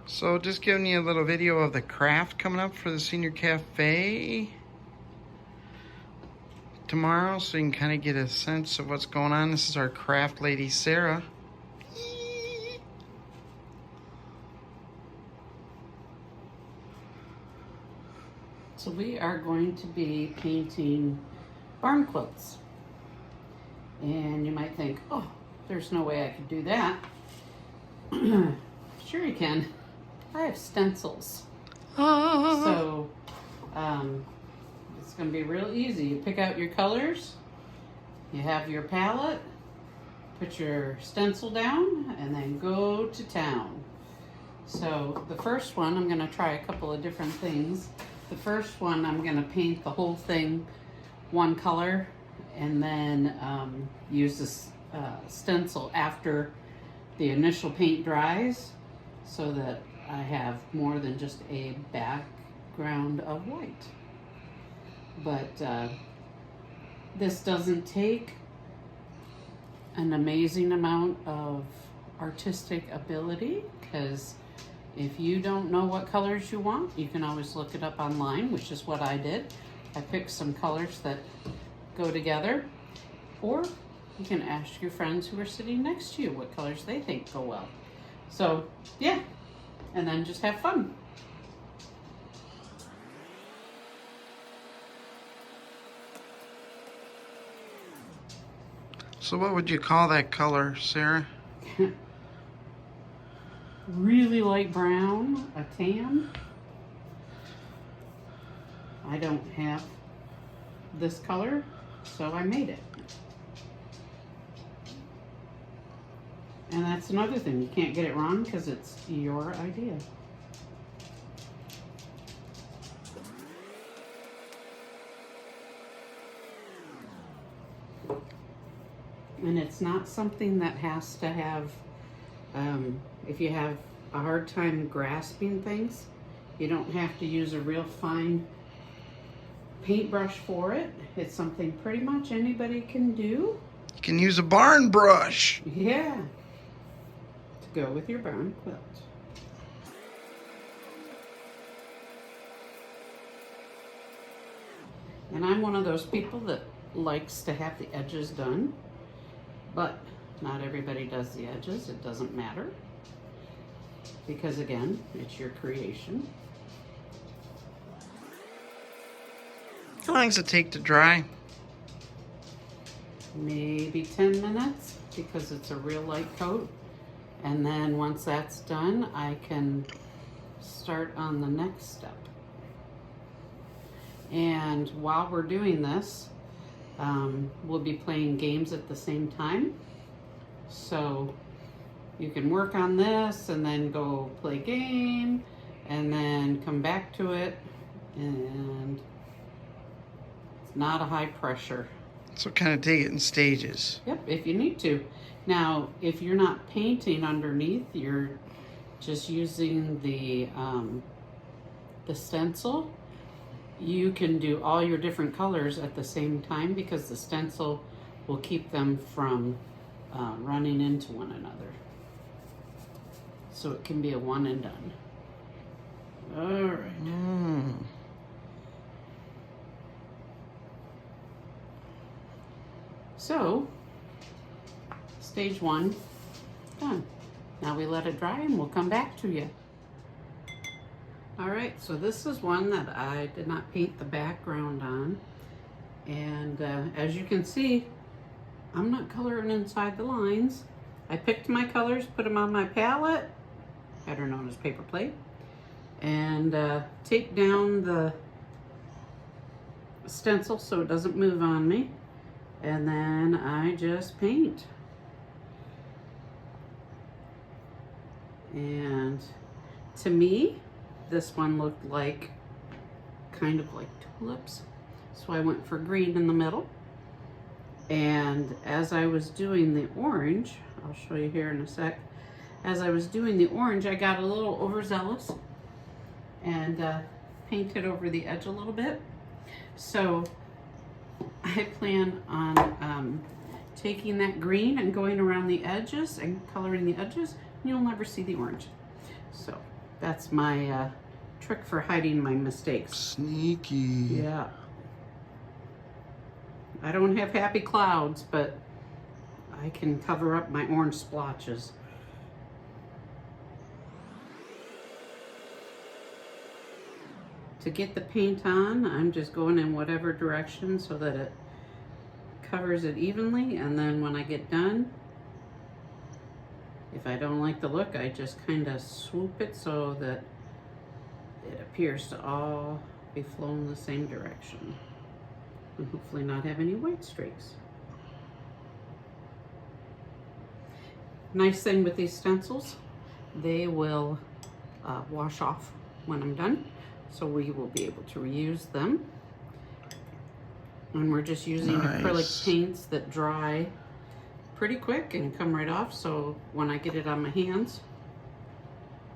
So just giving you a little video of the craft coming up for the Senior Cafe tomorrow, so you can kind of get a sense of what's going on. This is our craft lady, Sara. So we are going to be painting barn quilts. And you might think, oh, there's no way I could do that. Sure you can. I have stencils. So it's going to be real easy. You pick out your colors, you have your palette, put your stencil down, and then go to town. So the first one, I'm going to try a couple of different things. The first one, I'm going to paint the whole thing one color, and then use this stencil after the initial paint dries, so that I have more than just a background of white. But this doesn't take an amazing amount of artistic ability, because if you don't know what colors you want, you can always look it up online, which is what I did. I picked some colors that go together, or you can ask your friends who are sitting next to you what colors they think go well. So yeah, and then just have fun. So what would you call that color, Sara? Really light brown, a tan. I don't have this color, so I made it. And that's another thing, you can't get it wrong because it's your idea. And it's not something that has to have, if you have a hard time grasping things, you don't have to use a real fine paintbrush for it. It's something pretty much anybody can do. You can use a barn brush. Yeah, to go with your barn quilt. And I'm one of those people that likes to have the edges done, but not everybody does the edges. It doesn't matter, because again, it's your creation. How long does it take to dry? Maybe 10 minutes, because it's a real light coat. And then once that's done, I can start on the next step. And while we're doing this, we'll be playing games at the same time. So you can work on this and then go play game and then come back to it, and it's not a high pressure. So kind of take it in stages. Yep, if you need to. Now, if you're not painting underneath, you're just using the stencil, you can do all your different colors at the same time, because the stencil will keep them from running into one another. So it can be a one and done. All right. So, stage one, done. Now we let it dry and we'll come back to you. All right, so this is one that I did not paint the background on. And as you can see, I'm not coloring inside the lines. I picked my colors, put them on my palette, better known as paper plate, and taped down the stencil so it doesn't move on me. And then I just paint. And to me, this one looked like, kind of like tulips. So I went for green in the middle. And as I was doing the orange, I'll show you here in a sec. As I was doing the orange, I got a little overzealous and painted over the edge a little bit. So I plan on taking that green and going around the edges and coloring the edges, and you'll never see the orange. So That's my trick for hiding my mistakes. Sneaky. Yeah. I don't have happy clouds, but I can cover up my orange splotches. To get the paint on, I'm just going in whatever direction so that it covers it evenly, and then when I get done, if I don't like the look, I just kind of swoop it so that it appears to all be flown the same direction, and hopefully not have any white streaks. Nice thing with these stencils, they will wash off when I'm done, so we will be able to reuse them. And we're just using acrylic paints that dry pretty quick and come right off, so when I get it on my hands,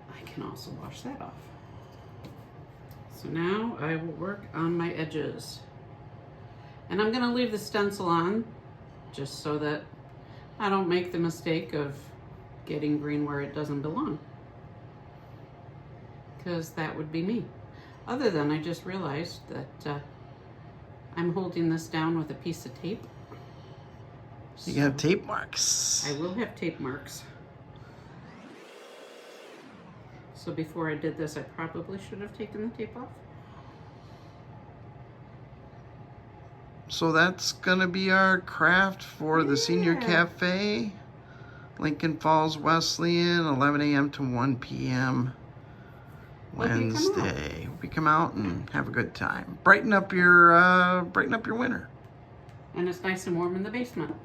I can also wash that off. So now I will work on my edges. And I'm gonna leave the stencil on just so that I don't make the mistake of getting green where it doesn't belong, because that would be me. Other than I just realized that I'm holding this down with a piece of tape. You have tape marks. I will have tape marks. So before I did this, I probably should have taken the tape off. So that's gonna be our craft for the Senior Cafe, Lincoln Falls Wesleyan, 11 a.m. to 1 p.m. Wednesday. We come out and have a good time. Brighten up your winter. And it's nice and warm in the basement.